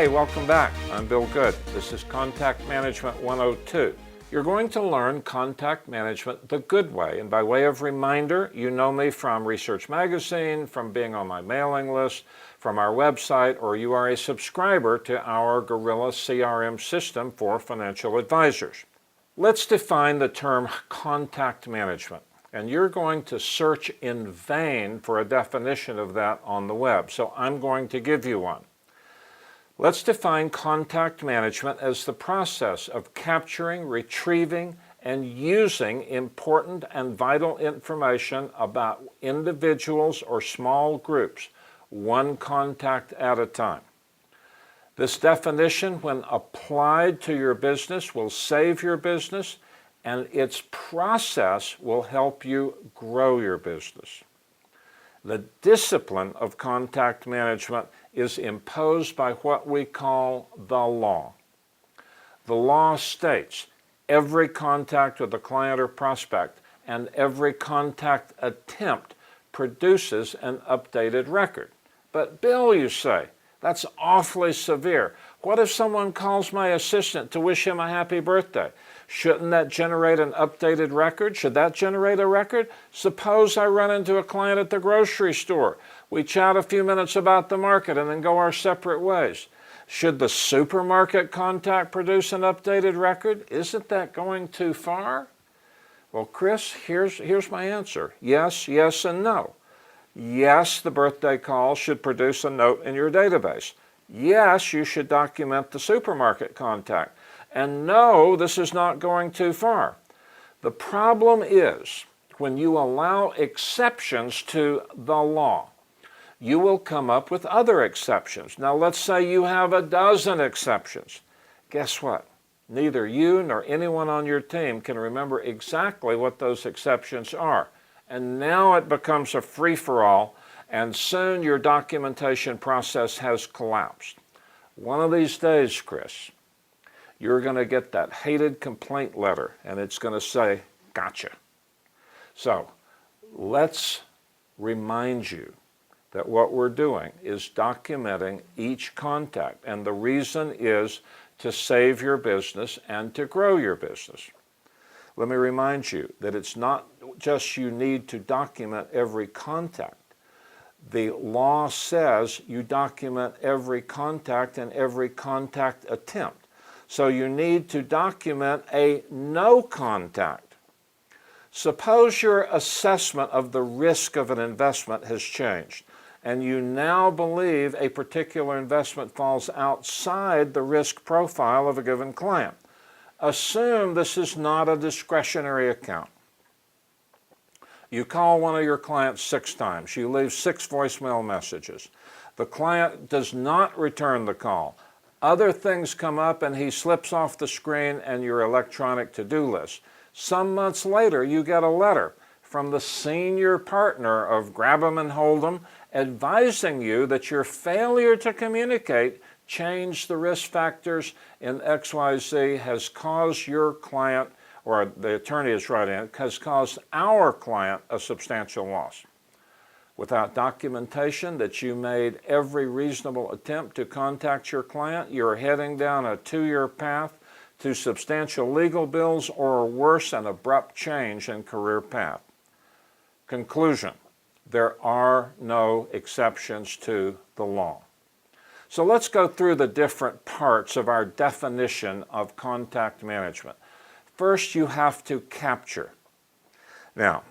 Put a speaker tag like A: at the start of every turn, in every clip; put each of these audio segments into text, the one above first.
A: Hey, welcome back. I'm Bill Good. This is Contact Management 102. You're going to learn contact management the good way. And by way of reminder, you know me from Research Magazine, from being on my mailing list, from our website, or you are a subscriber to our Gorilla CRM system for financial advisors. Let's define the term contact management. And you're going to search in vain for a definition of that on the web. So I'm going to give you one. Let's define contact management as the process of capturing, retrieving, and using important and vital information about individuals or small groups, one contact at a time. This definition, when applied to your business, will save your business, and its process will help you grow your business. The discipline of contact management is imposed by what we call the law. The law states every contact with a client or prospect and every contact attempt produces an updated record. But Bill, you say, that's awfully severe. What if someone calls my assistant to wish him a happy birthday? Shouldn't that generate an updated record? Should that generate a record? Suppose I run into a client at the grocery store. We chat a few minutes about the market and then go our separate ways. Should the supermarket contact produce an updated record? Isn't that going too far? Well, Chris, here's my answer. Yes, yes, and no. Yes, the birthday call should produce a note in your database. Yes, you should document the supermarket contact. And no, this is not going too far. The problem is when you allow exceptions to the law, you will come up with other exceptions. Now, let's say you have a dozen exceptions. Guess what? Neither you nor anyone on your team can remember exactly what those exceptions are. And now it becomes a free-for-all, and soon your documentation process has collapsed. One of these days, Chris, you're going to get that hated complaint letter, and it's going to say, gotcha. So let's remind you that what we're doing is documenting each contact, and the reason is to save your business and to grow your business. Let me remind you that it's not just you need to document every contact. The law says you document every contact and every contact attempt. So you need to document a no contact. Suppose your assessment of the risk of an investment has changed, and you now believe a particular investment falls outside the risk profile of a given client. Assume this is not a discretionary account. You call one of your clients 6 times. You leave 6 voicemail messages. The client does not return the call. Other things come up and he slips off the screen and your electronic to-do list. Some months later, you get a letter from the senior partner of Grab 'em and Hold 'em advising you that your failure to communicate change the risk factors in XYZ has caused your client, or the attorney is writing it, has caused our client a substantial loss. Without documentation that you made every reasonable attempt to contact your client, you're heading down a 2-year path to substantial legal bills or worse, an abrupt change in career path. Conclusion, there are no exceptions to the law. So let's go through the different parts of our definition of contact management. First, you have to capture. Now,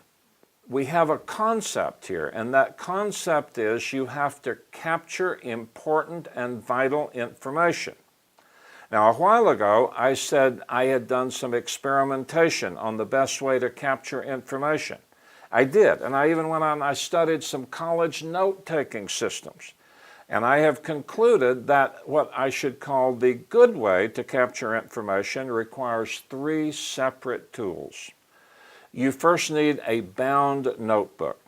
A: we have a concept here, and that concept is you have to capture important and vital information. Now, a while ago, I said I had done some experimentation on the best way to capture information. I did, and I even went on, I studied some college note-taking systems. And I have concluded that what I should call the good way to capture information requires 3 separate tools. You first need a bound notebook.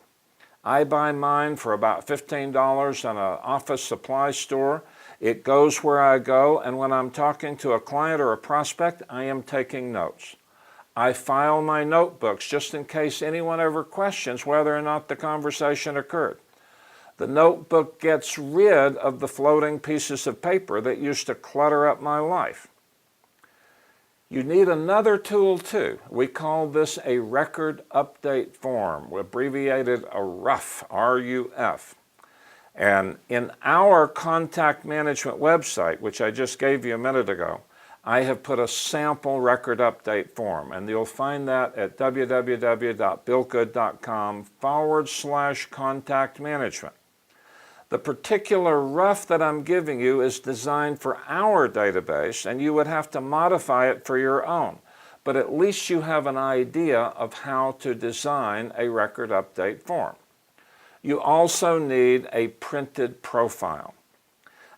A: I buy mine for about $15 in an office supply store. It goes where I go, and when I'm talking to a client or a prospect, I am taking notes. I file my notebooks just in case anyone ever questions whether or not the conversation occurred. The notebook gets rid of the floating pieces of paper that used to clutter up my life. You need another tool too. We call this a record update form, abbreviated a RUF, R-U-F. And in our contact management website, which I just gave you a minute ago, I have put a sample record update form, and you'll find that at www.billgood.com/contact management. The particular RUF that I'm giving you is designed for our database, and you would have to modify it for your own. But at least you have an idea of how to design a record update form. You also need a printed profile.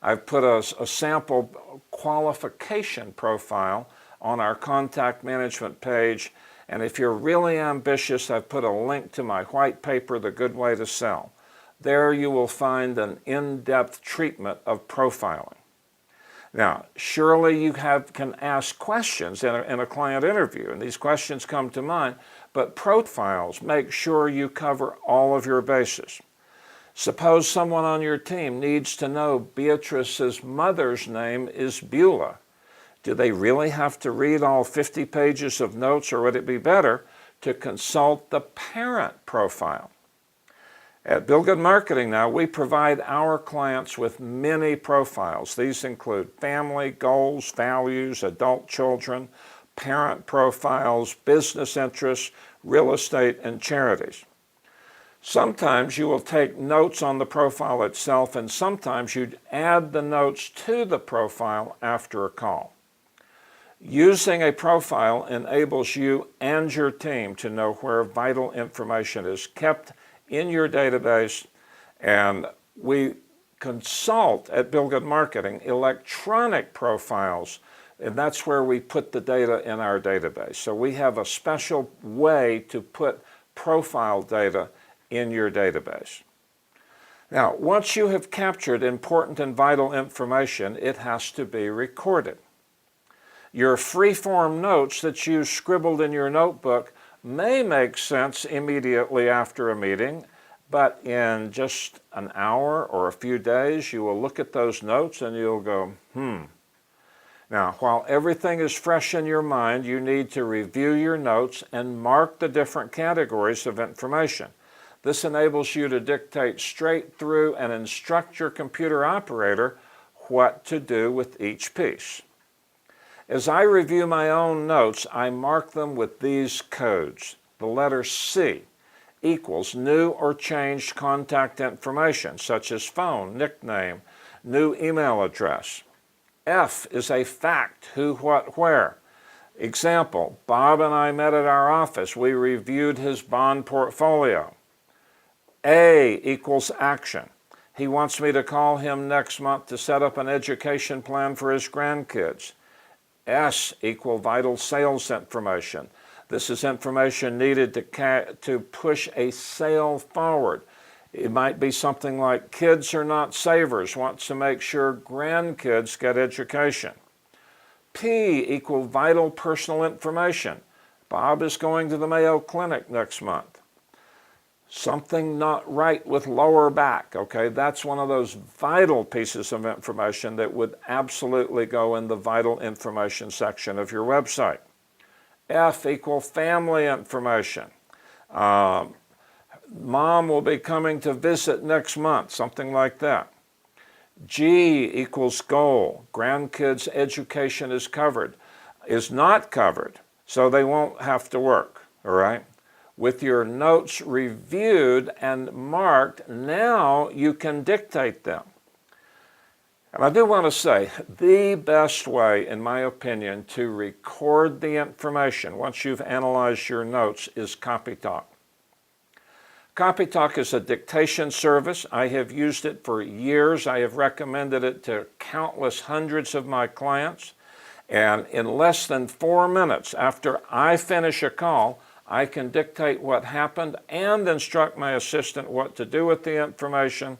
A: I've put a sample qualification profile on our contact management page, and if you're really ambitious, I've put a link to my white paper, The Good Way to Sell. There you will find an in-depth treatment of profiling. Now, surely you can ask questions in a client interview, and these questions come to mind, but profiles make sure you cover all of your bases. Suppose someone on your team needs to know Beatrice's mother's name is Beulah. Do they really have to read all 50 pages of notes, or would it be better to consult the parent profile? At Bill Good Marketing now, we provide our clients with many profiles. These include family, goals, values, adult children, parent profiles, business interests, real estate, and charities. Sometimes you will take notes on the profile itself, and sometimes you'd add the notes to the profile after a call. Using a profile enables you and your team to know where vital information is kept in your database, and we consult at Bill Good Marketing electronic profiles, and that's where we put the data in our database. So we have a special way to put profile data in your database. Now, once you have captured important and vital information, it has to be recorded. Your free-form notes that you scribbled in your notebook may make sense immediately after a meeting, but in just an hour or a few days, you will look at those notes and you'll go, Now, while everything is fresh in your mind, you need to review your notes and mark the different categories of information. This enables you to dictate straight through and instruct your computer operator what to do with each piece. As I review my own notes, I mark them with these codes. The letter C equals new or changed contact information, such as phone, nickname, new email address. F is a fact, who, what, where. Example, Bob and I met at our office. We reviewed his bond portfolio. A equals action. He wants me to call him next month to set up an education plan for his grandkids. S equals vital sales information. This is information needed to push a sale forward. It might be something like kids are not savers, wants to make sure grandkids get education. P equals vital personal information. Bob is going to the Mayo Clinic next month. Something not right with lower back, okay? That's one of those vital pieces of information that would absolutely go in the vital information section of your website. F equals family information. Mom will be coming to visit next month, something like that. G equals goal. Grandkids' education is not covered, so they won't have to work, all right? With your notes reviewed and marked, now you can dictate them. And I do want to say, the best way, in my opinion, to record the information once you've analyzed your notes is CopyTalk. CopyTalk is a dictation service. I have used it for years. I have recommended it to countless hundreds of my clients. And in less than 4 minutes after I finish a call, I can dictate what happened and instruct my assistant what to do with the information.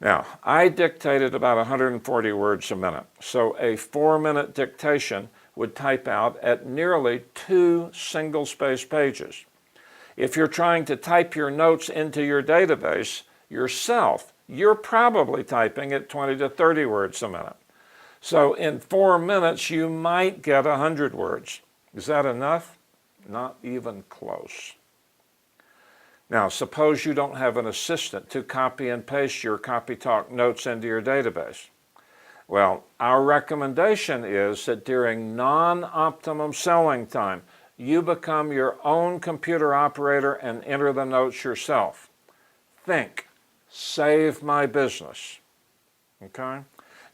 A: Now, I dictated about 140 words a minute, so a 4-minute dictation would type out at nearly 2 single-space pages. If you're trying to type your notes into your database yourself, you're probably typing at 20 to 30 words a minute. So in 4 minutes, you might get 100 words. Is that enough? Not even close. Now, suppose you don't have an assistant to copy and paste your CopyTalk notes into your database. Well, our recommendation is that during non-optimum selling time, you become your own computer operator and enter the notes yourself. Think, save my business. Okay?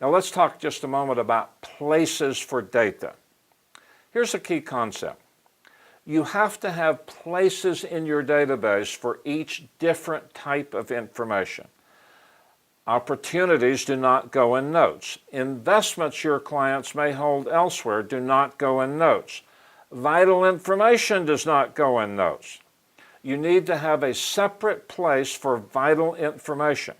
A: Now let's talk just a moment about places for data. Here's a key concept. You have to have places in your database for each different type of information. Opportunities do not go in notes. Investments your clients may hold elsewhere do not go in notes. Vital information does not go in notes. You need to have a separate place for vital information.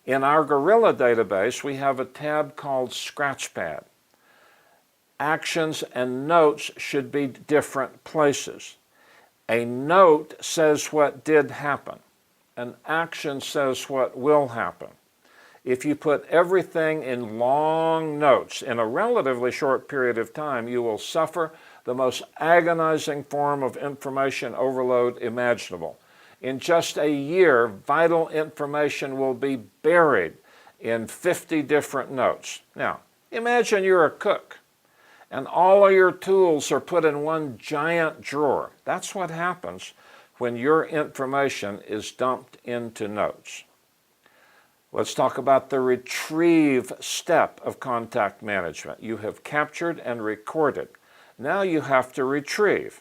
A: In our Gorilla database, we have a tab called Scratchpad. Actions and notes should be different places. A note says what did happen. An action says what will happen. If you put everything in long notes in a relatively short period of time, you will suffer the most agonizing form of information overload imaginable. In just a year, vital information will be buried in 50 different notes. Now, imagine you're a cook and all of your tools are put in one giant drawer. That's what happens when your information is dumped into notes. Let's talk about the retrieve step of contact management. You have captured and recorded. Now you have to retrieve.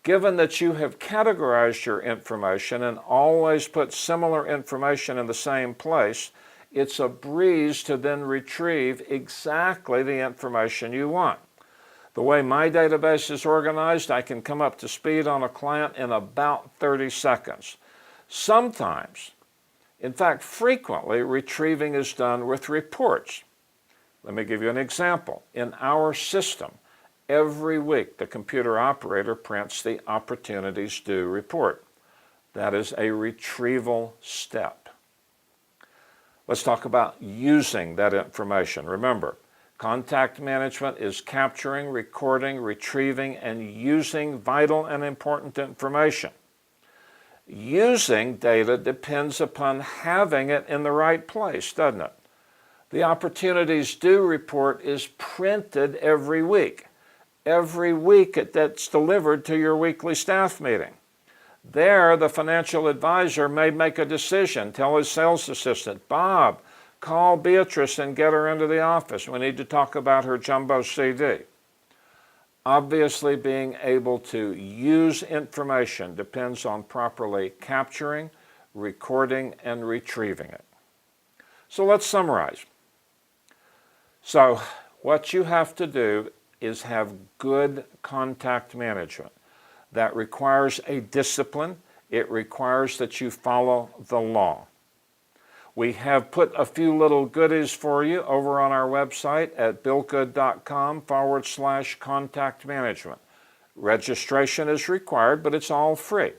A: Given that you have categorized your information and always put similar information in the same place, it's a breeze to then retrieve exactly the information you want. The way my database is organized, I can come up to speed on a client in about 30 seconds. Sometimes, in fact, frequently, retrieving is done with reports. Let me give you an example. In our system, every week, the computer operator prints the Opportunities Due report. That is a retrieval step. Let's talk about using that information. Remember, contact management is capturing, recording, retrieving, and using vital and important information. Using data depends upon having it in the right place, doesn't it? The Opportunities Due report is printed every week. Every week that's delivered to your weekly staff meeting. There, the financial advisor may make a decision, tell his sales assistant, Bob, call Beatrice and get her into the office. We need to talk about her jumbo CD. Obviously, being able to use information depends on properly capturing, recording, and retrieving it. So let's summarize. So what you have to do is have good contact management. That requires a discipline. It requires that you follow the law. We have put a few little goodies for you over on our website at billgood.com/contact management. Registration is required, but it's all free.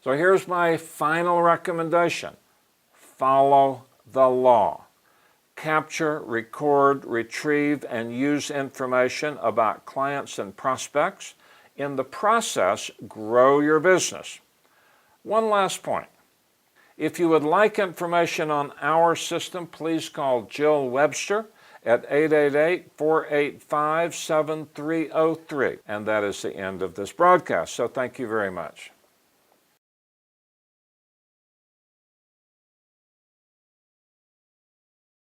A: So here's my final recommendation. Follow the law. Capture, record, retrieve, and use information about clients and prospects. In the process, grow your business. One last point. If you would like information on our system, please call Jill Webster at 888-485-7303. And that is the end of this broadcast. So thank you very much.